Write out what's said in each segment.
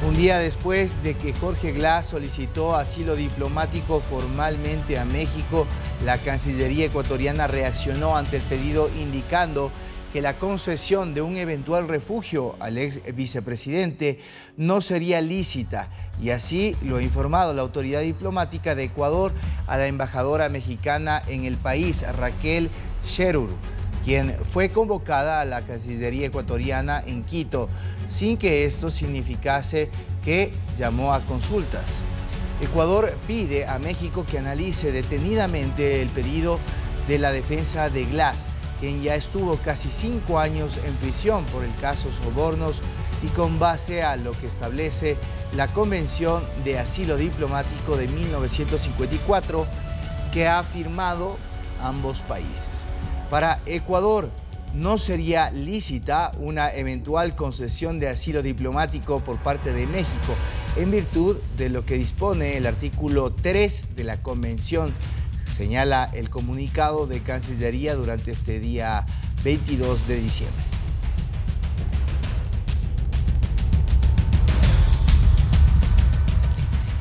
Un día después de que Jorge Glass solicitó asilo diplomático formalmente a México, la Cancillería ecuatoriana reaccionó ante el pedido indicando que la concesión de un eventual refugio al ex vicepresidente no sería lícita, y así lo ha informado la autoridad diplomática de Ecuador a la embajadora mexicana en el país, Raquel Sherur, quien fue convocada a la Cancillería ecuatoriana en Quito, sin que esto significase que llamó a consultas. Ecuador pide a México que analice detenidamente el pedido de la defensa de Glass, quien ya estuvo casi 5 años en prisión por el caso Sobornos, y con base a lo que establece la Convención de Asilo Diplomático de 1954 que ha firmado ambos países. Para Ecuador no sería lícita una eventual concesión de asilo diplomático por parte de México, en virtud de lo que dispone el artículo 3 de la Convención, señala el comunicado de Cancillería durante este día 22 de diciembre.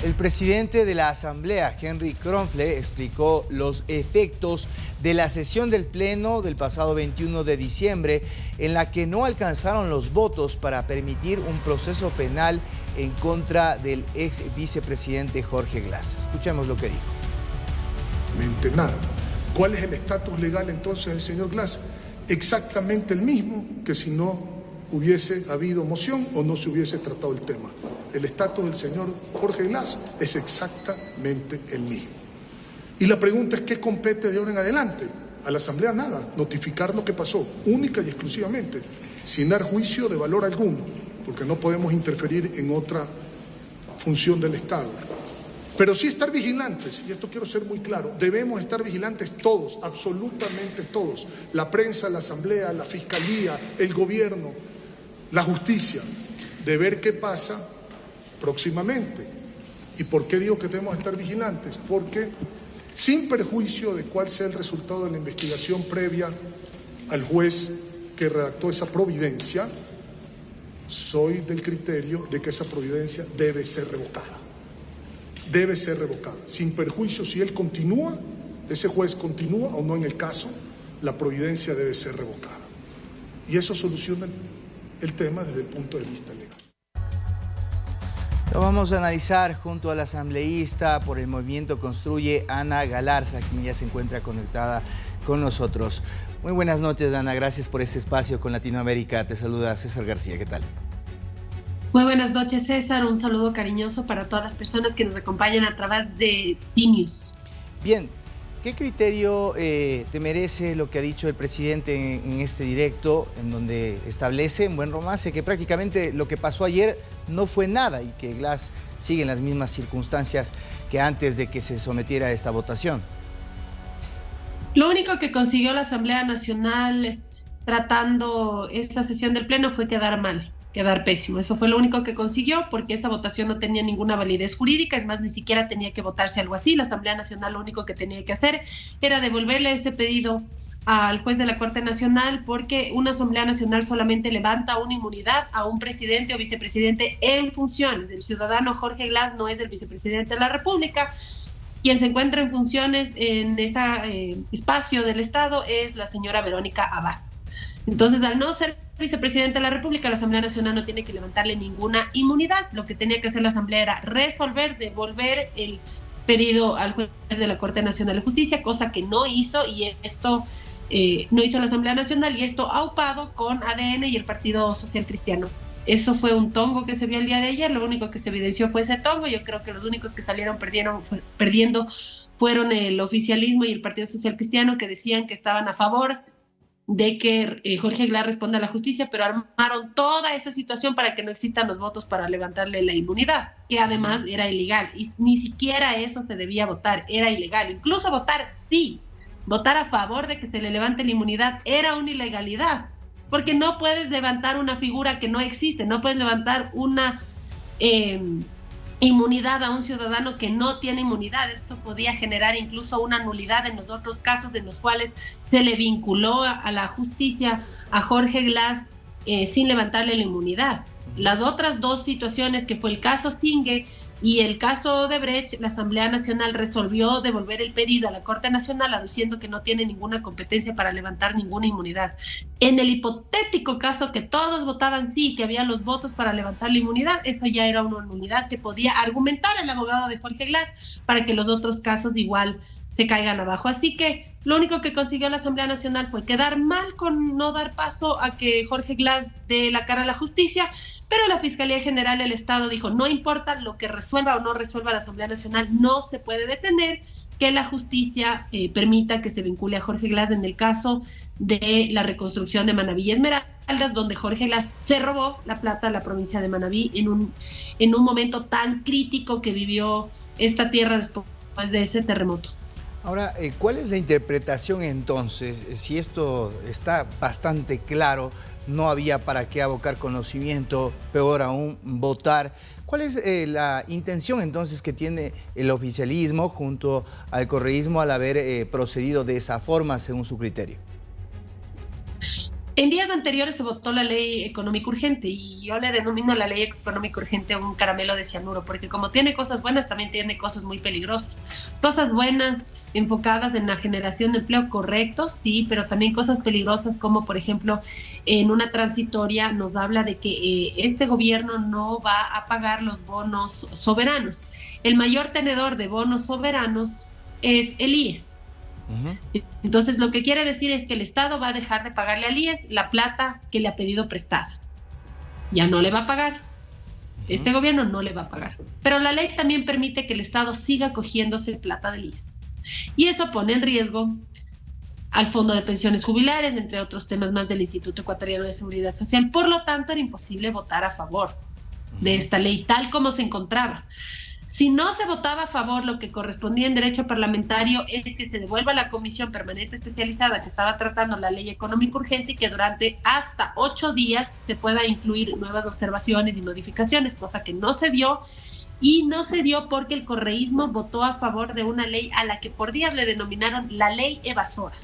El presidente de la Asamblea, Henry Kronfle, explicó los efectos de la sesión del Pleno del pasado 21 de diciembre, en la que no alcanzaron los votos para permitir un proceso penal en contra del ex vicepresidente Jorge Glass. Escuchemos lo que dijo. Nada. ¿Cuál es el estatus legal entonces del señor Glass? Exactamente el mismo que si no hubiese habido moción o no se hubiese tratado el tema. El estatus del señor Jorge Glass es exactamente el mismo. Y la pregunta es, ¿qué compete de ahora en adelante? A la Asamblea nada, notificar lo que pasó, única y exclusivamente, sin dar juicio de valor alguno, porque no podemos interferir en otra función del Estado. Pero sí estar vigilantes, y esto quiero ser muy claro, debemos estar vigilantes todos, absolutamente todos, la prensa, la Asamblea, la Fiscalía, el Gobierno, la Justicia, de ver qué pasa próximamente. ¿Y por qué digo que debemos estar vigilantes? Porque sin perjuicio de cuál sea el resultado de la investigación previa al juez que redactó esa providencia, soy del criterio de que esa providencia debe ser revocada. Debe ser revocada. Sin perjuicio si él continúa, ese juez continúa o no en el caso, la providencia debe ser revocada. Y eso soluciona el tema desde el punto de vista legal. Lo vamos a analizar junto a la asambleísta por el Movimiento Construye, Ana Galarza, quien ya se encuentra conectada con nosotros. Muy buenas noches, Ana. Gracias por este espacio con Latinoamérica. Te saluda César García. ¿Qué tal? Muy buenas noches, César. Un saludo cariñoso para todas las personas que nos acompañan a través de T-News. Bien, ¿qué criterio te merece lo que ha dicho el presidente en este directo, en donde establece en buen romance que prácticamente lo que pasó ayer no fue nada y que Glass sigue en las mismas circunstancias que antes de que se sometiera a esta votación? Lo único que consiguió la Asamblea Nacional tratando esta sesión del Pleno fue quedar mal, quedar pésimo. Eso fue lo único que consiguió, porque esa votación no tenía ninguna validez jurídica, es más, ni siquiera tenía que votarse algo así. La Asamblea Nacional lo único que tenía que hacer era devolverle ese pedido al juez de la Corte Nacional, porque una Asamblea Nacional solamente levanta una inmunidad a un presidente o vicepresidente en funciones. El ciudadano Jorge Glass no es el vicepresidente de la República. Quien se encuentra en funciones en ese espacio del Estado es la señora Verónica Abad. Entonces, al no ser vicepresidente de la República, la Asamblea Nacional no tiene que levantarle ninguna inmunidad. Lo que tenía que hacer la Asamblea era resolver, devolver el pedido al juez de la Corte Nacional de Justicia, cosa que no hizo, y esto no hizo la Asamblea Nacional, y esto aupado con ADN y el Partido Social Cristiano. Eso fue un tongo que se vio el día de ayer. Lo único que se evidenció fue ese tongo. Yo creo que los únicos que salieron perdiendo fueron el oficialismo y el Partido Social Cristiano, que decían que estaban a favor de que Jorge Glass responda a la justicia, pero armaron toda esa situación para que no existan los votos para levantarle la inmunidad, que además era ilegal, y ni siquiera eso se debía votar, era ilegal. Incluso votar a favor de que se le levante la inmunidad era una ilegalidad, porque no puedes levantar una figura que no existe, no puedes levantar una inmunidad a un ciudadano que no tiene inmunidad. Esto podía generar incluso una nulidad en los otros casos en los cuales se le vinculó a la justicia a Jorge Glass sin levantarle la inmunidad. Las otras dos situaciones, que fue el caso Singue y el caso Odebrecht, la Asamblea Nacional resolvió devolver el pedido a la Corte Nacional aduciendo que no tiene ninguna competencia para levantar ninguna inmunidad. En el hipotético caso que todos votaban sí, que había los votos para levantar la inmunidad, eso ya era una nulidad que podía argumentar el abogado de Jorge Glass para que los otros casos igual se caigan abajo. Así que lo único que consiguió la Asamblea Nacional fue quedar mal con no dar paso a que Jorge Glass dé la cara a la justicia, pero la Fiscalía General del Estado dijo, no importa lo que resuelva o no resuelva la Asamblea Nacional, no se puede detener que la justicia permita que se vincule a Jorge Glass en el caso de la reconstrucción de Manabí y Esmeraldas, donde Jorge Glass se robó la plata a la provincia de Manabí en un momento tan crítico que vivió esta tierra después de ese terremoto. Ahora, ¿cuál es la interpretación entonces? Si esto está bastante claro, no había para qué abocar conocimiento, peor aún votar. ¿Cuál es la intención entonces que tiene el oficialismo junto al correísmo al haber procedido de esa forma según su criterio? En días anteriores se votó la ley económica urgente y yo le denomino la ley económica urgente un caramelo de cianuro, porque como tiene cosas buenas, también tiene cosas muy peligrosas. Cosas buenas enfocadas en la generación de empleo correcto, sí, pero también cosas peligrosas como, por ejemplo, en una transitoria nos habla de que este gobierno no va a pagar los bonos soberanos. El mayor tenedor de bonos soberanos es el IES. Entonces, lo que quiere decir es que el Estado va a dejar de pagarle al IES la plata que le ha pedido prestada. Ya no le va a pagar. Este gobierno no le va a pagar. Pero la ley también permite que el Estado siga cogiéndose plata del IES. Y eso pone en riesgo al Fondo de Pensiones Jubilares, entre otros temas más del Instituto Ecuatoriano de Seguridad Social. Por lo tanto, era imposible votar a favor de esta ley, tal como se encontraba. Si no se votaba a favor, lo que correspondía en derecho parlamentario es que se devuelva a la comisión permanente especializada que estaba tratando la ley económica urgente y que durante hasta 8 días se pueda incluir nuevas observaciones y modificaciones, cosa que no se dio. Y no se dio porque el correísmo votó a favor de una ley a la que por días le denominaron la ley evasora.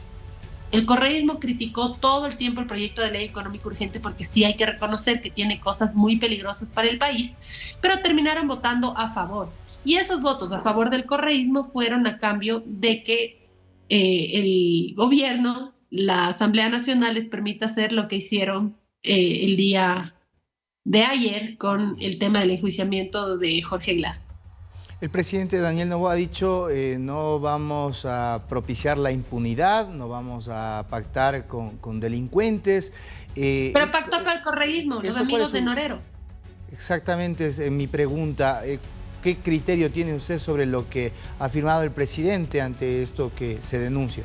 El correísmo criticó todo el tiempo el proyecto de ley económica urgente porque sí hay que reconocer que tiene cosas muy peligrosas para el país, pero terminaron votando a favor. Y esos votos a favor del correísmo fueron a cambio de que el gobierno, la Asamblea Nacional, les permita hacer lo que hicieron el día de ayer con el tema del enjuiciamiento de Jorge Glass. El presidente Daniel Noboa ha dicho no vamos a propiciar la impunidad, no vamos a pactar con delincuentes. Pero pactó con el correísmo, los amigos de Norero. Exactamente, es mi pregunta. ¿Qué criterio tiene usted sobre lo que ha afirmado el presidente ante esto que se denuncia?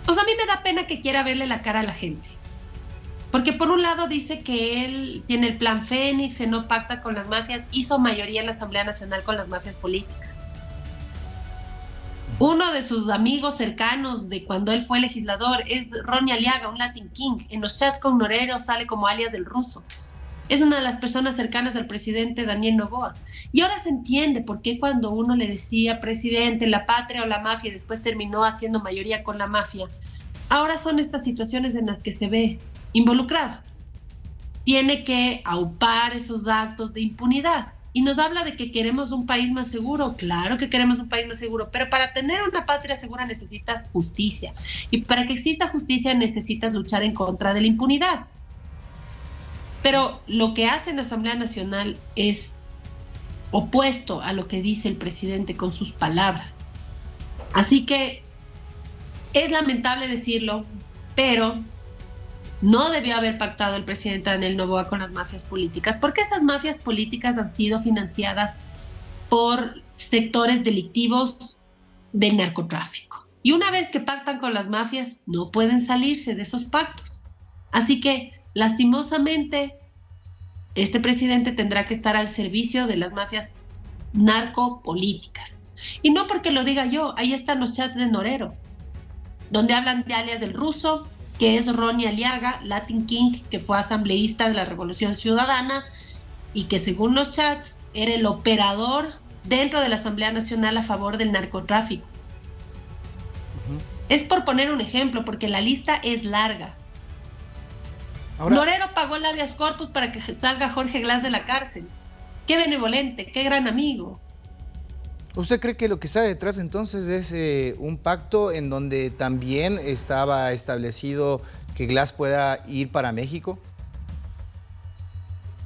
Pues a mí me da pena que quiera verle la cara a la gente. Porque por un lado dice que él tiene el plan Fénix, que no pacta con las mafias, hizo mayoría en la Asamblea Nacional con las mafias políticas. Uno de sus amigos cercanos de cuando él fue legislador es Ronnie Aliaga, un Latin King. En los chats con Norero sale como alias del ruso. Es una de las personas cercanas al presidente Daniel Noboa. Y ahora se entiende por qué cuando uno le decía presidente, la patria o la mafia, y después terminó haciendo mayoría con la mafia. Ahora son estas situaciones en las que se ve involucrado. Tiene que aupar esos actos de impunidad. Y nos habla de que queremos un país más seguro. Claro que queremos un país más seguro, pero para tener una patria segura necesitas justicia. Y para que exista justicia necesitas luchar en contra de la impunidad. Pero lo que hace en la Asamblea Nacional es opuesto a lo que dice el presidente con sus palabras. Así que es lamentable decirlo, pero no debió haber pactado el presidente Daniel Noboa con las mafias políticas, porque esas mafias políticas han sido financiadas por sectores delictivos del narcotráfico. Y una vez que pactan con las mafias, no pueden salirse de esos pactos. Así que, lastimosamente, este presidente tendrá que estar al servicio de las mafias narcopolíticas. Y no porque lo diga yo, ahí están los chats de Norero, donde hablan de alias del ruso, que es Ronnie Aliaga, Latin King, que fue asambleísta de la Revolución Ciudadana y que según los chats era el operador dentro de la Asamblea Nacional a favor del narcotráfico. Es por poner un ejemplo, porque la lista es larga. Ahora, Norero pagó el habeas corpus para que salga Jorge Glass de la cárcel. Qué benevolente, qué gran amigo. ¿usted cree que lo que está detrás entonces es un pacto en donde también estaba establecido que Glass pueda ir para México?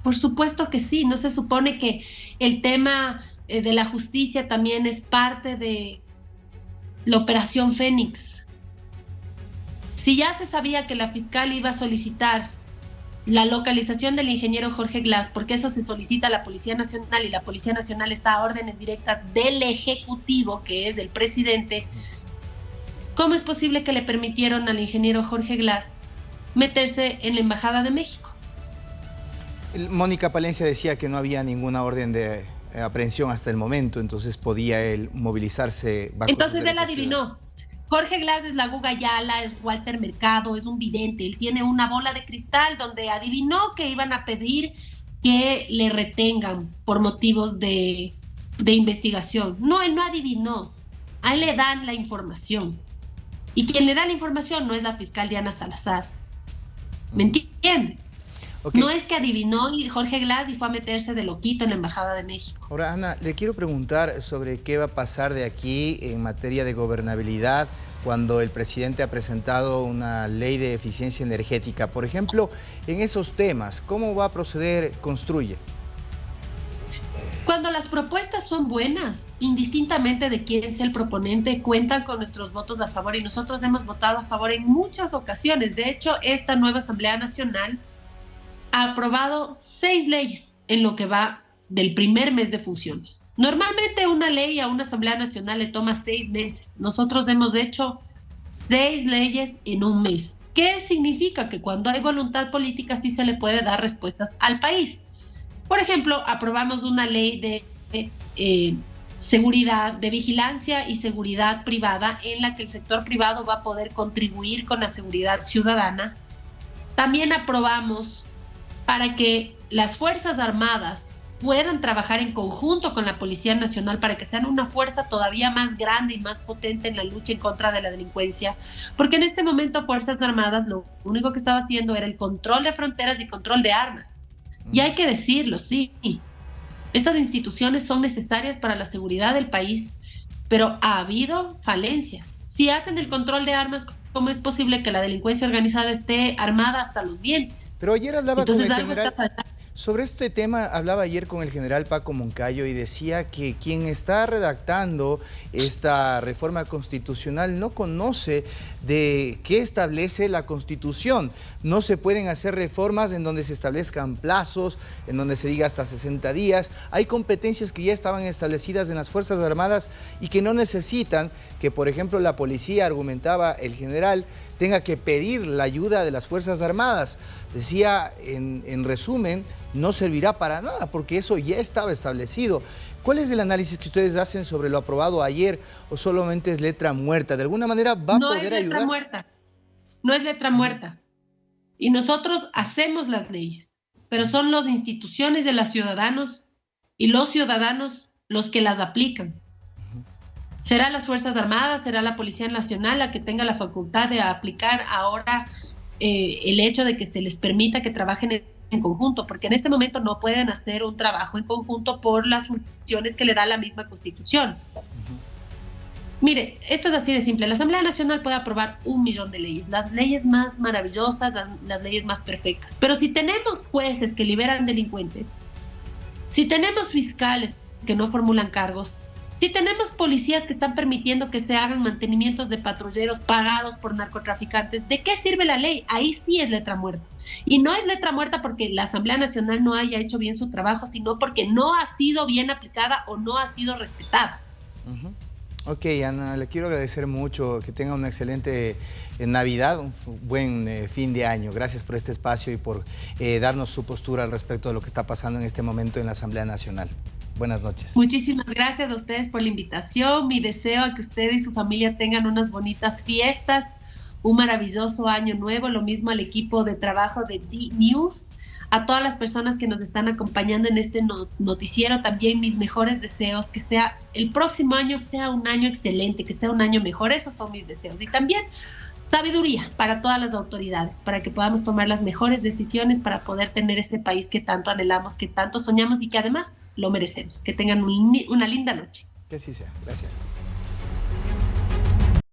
Por supuesto que sí, ¿no se supone que el tema de la justicia también es parte de la Operación Fénix? Si ya se sabía que la fiscal iba a solicitar la localización del ingeniero Jorge Glass, porque eso se solicita a la Policía Nacional y la Policía Nacional está a órdenes directas del Ejecutivo, que es del presidente, ¿cómo es posible que le permitieron al ingeniero Jorge Glass meterse en la Embajada de México? Mónica Palencia decía que no había ninguna orden de aprehensión hasta el momento, entonces podía él movilizarse bajo Entonces sus él derechos adivinó. Jorge Glass es la Guga Ayala, es Walter Mercado, es un vidente. Él tiene una bola de cristal donde adivinó que iban a pedir que le retengan por motivos de investigación. No, él no adivinó. A él le dan la información. Y quien le da la información no es la fiscal Diana Salazar. ¿Me entienden? Okay. No es que adivinó Jorge Glass y fue a meterse de loquito en la Embajada de México. Ahora, Ana, le quiero preguntar sobre qué va a pasar de aquí en materia de gobernabilidad cuando el presidente ha presentado una ley de eficiencia energética. Por ejemplo, en esos temas, ¿cómo va a proceder Construye? Cuando las propuestas son buenas, indistintamente de quién sea el proponente, cuentan con nuestros votos a favor y nosotros hemos votado a favor en muchas ocasiones. De hecho, esta nueva Asamblea Nacional ha aprobado 6 leyes en lo que va del primer mes de funciones. Normalmente una ley a una Asamblea Nacional le toma 6 meses. Nosotros hemos hecho 6 leyes en un mes. ¿Qué significa? Que cuando hay voluntad política sí se le puede dar respuestas al país. Por ejemplo, aprobamos una ley de seguridad, de vigilancia y seguridad privada en la que el sector privado va a poder contribuir con la seguridad ciudadana. También aprobamos para que las Fuerzas Armadas puedan trabajar en conjunto con la Policía Nacional para que sean una fuerza todavía más grande y más potente en la lucha en contra de la delincuencia, porque en este momento Fuerzas Armadas lo único que estaba haciendo era el control de fronteras y control de armas. Y hay que decirlo, sí, estas instituciones son necesarias para la seguridad del país, pero ha habido falencias. Si hacen el control de armas, ¿cómo es posible que la delincuencia organizada esté armada hasta los dientes? Pero ayer hablaba Entonces, con el general... Sobre este tema hablaba ayer con el general Paco Moncayo y decía que quien está redactando esta reforma constitucional no conoce de qué establece la Constitución. No se pueden hacer reformas en donde se establezcan plazos, en donde se diga hasta 60 días. Hay competencias que ya estaban establecidas en las Fuerzas Armadas y que no necesitan que, por ejemplo, la policía, argumentaba el general, tenga que pedir la ayuda de las Fuerzas Armadas. Decía, en resumen, no servirá para nada porque eso ya estaba establecido. ¿Cuál es el análisis que ustedes hacen sobre lo aprobado ayer o solamente es letra muerta? ¿De alguna manera va a poder ayudar? No es letra muerta, no es letra muerta. Y nosotros hacemos las leyes, pero son las instituciones de los ciudadanos y los ciudadanos los que las aplican. Será las Fuerzas Armadas, será la Policía Nacional la que tenga la facultad de aplicar ahora el hecho de que se les permita que trabajen en conjunto, porque en este momento no pueden hacer un trabajo en conjunto por las funciones que le da la misma Constitución. Mire, esto es así de simple. La Asamblea Nacional puede aprobar 1.000.000 de leyes, las leyes más maravillosas, las leyes más perfectas. Pero si tenemos jueces que liberan delincuentes, si tenemos fiscales que no formulan cargos, si tenemos policías que están permitiendo que se hagan mantenimientos de patrulleros pagados por narcotraficantes, ¿de qué sirve la ley? Ahí sí es letra muerta. Y no es letra muerta porque la Asamblea Nacional no haya hecho bien su trabajo, sino porque no ha sido bien aplicada o no ha sido respetada. Ok, Ana, le quiero agradecer mucho, que tenga una excelente Navidad, un buen fin de año. Gracias por este espacio y por darnos su postura al respecto de lo que está pasando en este momento en la Asamblea Nacional. Buenas noches. Muchísimas gracias a ustedes por la invitación. Mi deseo a que usted y su familia tengan unas bonitas fiestas, un maravilloso año nuevo. Lo mismo al equipo de trabajo de D-News, a todas las personas que nos están acompañando en este noticiero. También mis mejores deseos, que sea el próximo año sea un año excelente, que sea un año mejor. Esos son mis deseos. Y también sabiduría para todas las autoridades, para que podamos tomar las mejores decisiones para poder tener ese país que tanto anhelamos, que tanto soñamos y que además lo merecemos. Que tengan una linda noche. Que así sea. Gracias.